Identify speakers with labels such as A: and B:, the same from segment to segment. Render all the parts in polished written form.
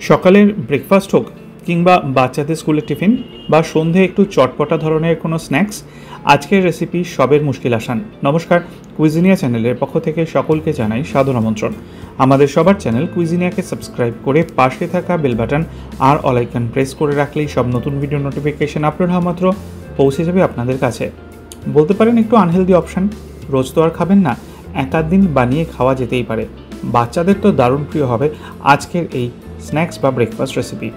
A: সকালের ব্রেকফাস্ট হোক কিংবা বাচ্চাদের স্কুলের টিফিন বা সন্ধে একটু চটপটা ধরনের কোনো স্ন্যাক্স, আজকের রেসিপি সবের মুশকিল আসান। নমস্কার, কুইজিনিয়া চ্যানেলের পক্ষ থেকে সকলকে জানাই সাদর আমন্ত্রণ। আমাদের সবার চ্যানেল কুইজিনিয়াকে সাবস্ক্রাইব করে পাশে থাকা বেল বাটন আর অল আইকন প্রেস করে রাখলেই সব নতুন ভিডিও নোটিফিকেশন আপলোড হওয়া মাত্র পৌঁছে যাবে আপনাদের কাছে। বলতে পারেন একটু আনহেলদি অপশান, রোজ তো আর খাবেন না, এক আধ দিন বানিয়ে খাওয়া যেতেই পারে। বাচ্চাদের তো দারুণ প্রিয় হবে আজকের এই স্ন্যাক্স বা ব্রেকফাস্ট রেসিপি।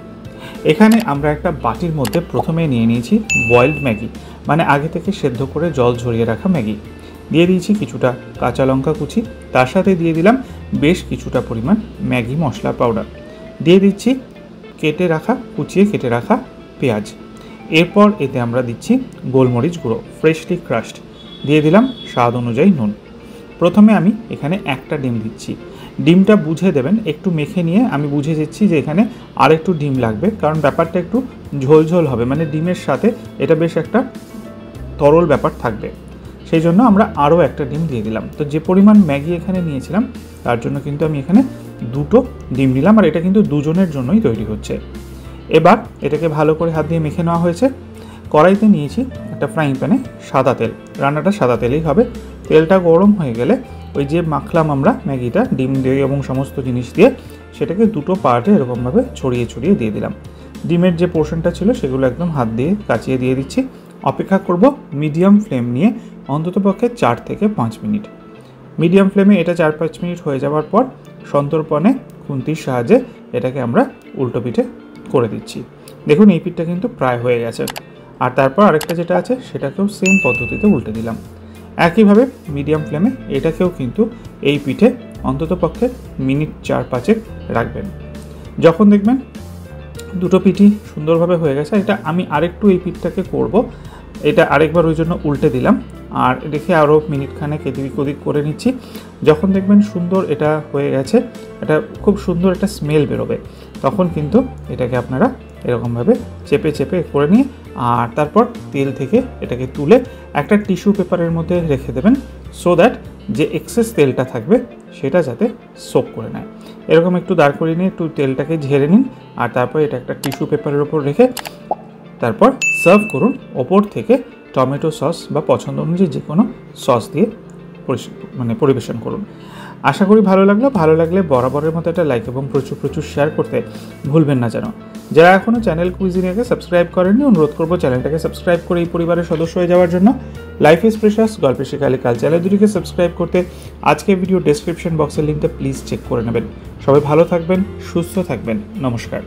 A: এখানে আমরা একটা বাটির মধ্যে প্রথমে নিয়ে নিয়েছি বয়েলড ম্যাগি, মানে আগে থেকে সেদ্ধ করে জল ঝরিয়ে রাখা ম্যাগি। দিয়ে দিয়েছি কিছুটা কাঁচা লঙ্কা কুচি, তার সাথে দিয়ে দিলাম বেশ কিছুটা পরিমাণ ম্যাগি মশলা পাউডার। দিয়ে দিচ্ছি কুচিয়ে কেটে রাখা পেঁয়াজ। এরপর এতে আমরা দিচ্ছি গোলমরিচ গুঁড়ো ফ্রেশলি ক্রাশড। দিয়ে দিলাম স্বাদ অনুযায়ী নুন। প্রথমে আমি এখানে একটা ডিম দিচ্ছি। ডিমটা বুঝে দেবেন, একটু মেখে নিয়ে আমি বুঝে দিচ্ছি যে এখানে আরেকটু ডিম লাগবে, কারণ ব্যাপারটা একটু ঝোলঝোল হবে, মানে ডিমের সাথে এটা বেশ একটা তরল ব্যাপার থাকবে, সেই জন্য আমরা আরও একটা ডিম দিয়ে দিলাম। তো যে পরিমাণ ম্যাগি এখানে নিয়েছিলাম তার জন্য কিন্তু আমি এখানে দুটো ডিম নিলাম, আর এটা কিন্তু দুজনের জন্যই তৈরি হচ্ছে। এবার এটাকে ভালো করে হাত দিয়ে মেখে নেওয়া হয়েছে। কড়াইতে নিয়েছি একটা ফ্রাইং প্যানে সাদা তেল, রান্নাটা সাদা তেলেই হবে। তেলটা গরম হয়ে গেলে ওই যে মাখলাম আমরা ম্যাগিটা ডিম দিয়ে এবং সমস্ত জিনিস দিয়ে, সেটাকে দুটো পার্টে এরকমভাবে ছড়িয়ে ছড়িয়ে দিয়ে দিলাম। ডিমের যে পোর্শনটা ছিল সেগুলো একদম হাত দিয়ে কাচিয়ে দিয়ে দিচ্ছি। অপেক্ষা করব মিডিয়াম ফ্লেম নিয়ে অন্ততপক্ষে 4 থেকে 5 মিনিট। মিডিয়াম ফ্লেমে এটা 4-5 মিনিট হয়ে যাওয়ার পর সন্তর্পণে খুন্তির সাহায্যে এটাকে আমরা উল্টো পিঠে করে দিচ্ছি। দেখুন এই পিঠটা কিন্তু প্রায় হয়ে গেছে। আর তারপর আরেকটা যেটা আছে সেটাকেও সেম পদ্ধতিতে উল্টে দিলাম। একইভাবে মিডিয়াম ফ্লেমে এটাকেও কিন্তু এই পিঠে অন্ততপক্ষে মিনিট 4-5 রাখবেন। যখন দেখবেন দুটো পিঠই সুন্দরভাবে হয়ে গেছে, এটা আমি আরেকটু এই পিঠটাকে করব, এটা আরেকবার ওই জন্য উল্টে দিলাম আর রেখে আরও মিনিটখানেক এদিক ওদিক করে নিচ্ছি। যখন দেখবেন সুন্দর এটা হয়ে গেছে, এটা খুব সুন্দর একটা স্মেল বেরোবে, তখন কিন্তু এটাকে আপনারা এরকমভাবে চেপে চেপে করে নিয়ে আর তারপর তেল থেকে এটাকে তুলে একটা টিস্যু পেপারের মধ্যে রেখে দেবেন, সো দ্যাট যে এক্সেস তেলটা থাকবে সেটা যাতে সোক করে নেয়। এরকম একটু দাঁড় করিয়ে নিয়ে একটু তেলটাকে ঝেড়ে নিন আর তারপর এটা একটা টিস্যু পেপারের ওপর রেখে তারপর সার্ভ করুন। ওপর থেকে টমেটো সস বা পছন্দ অনুযায়ী যে কোনো সস দিয়ে পরিবেশন করুন। আশা করি ভালো লাগলে বরাবরের মতো একটা লাইক এবং প্রচুর শেয়ার করতে ভুলবেন না যেন। যারা এখনও চ্যানেল কুইজিনিয়াকে সাবস্ক্রাইব করেননি, অনুরোধ করবো চ্যানেলটাকে সাবস্ক্রাইব করে এই পরিবারের সদস্য হয়ে যাওয়ার জন্য। লাইফ ইজ প্রেশাস, গল্পে শেখালে কাল চ্যানেল দুটিকে সাবস্ক্রাইব করতে আজকে ভিডিও ডেসক্রিপশন বক্সের লিঙ্কটা প্লিজ চেক করে নেবেন। সবাই ভালো থাকবেন, সুস্থ থাকবেন, নমস্কার।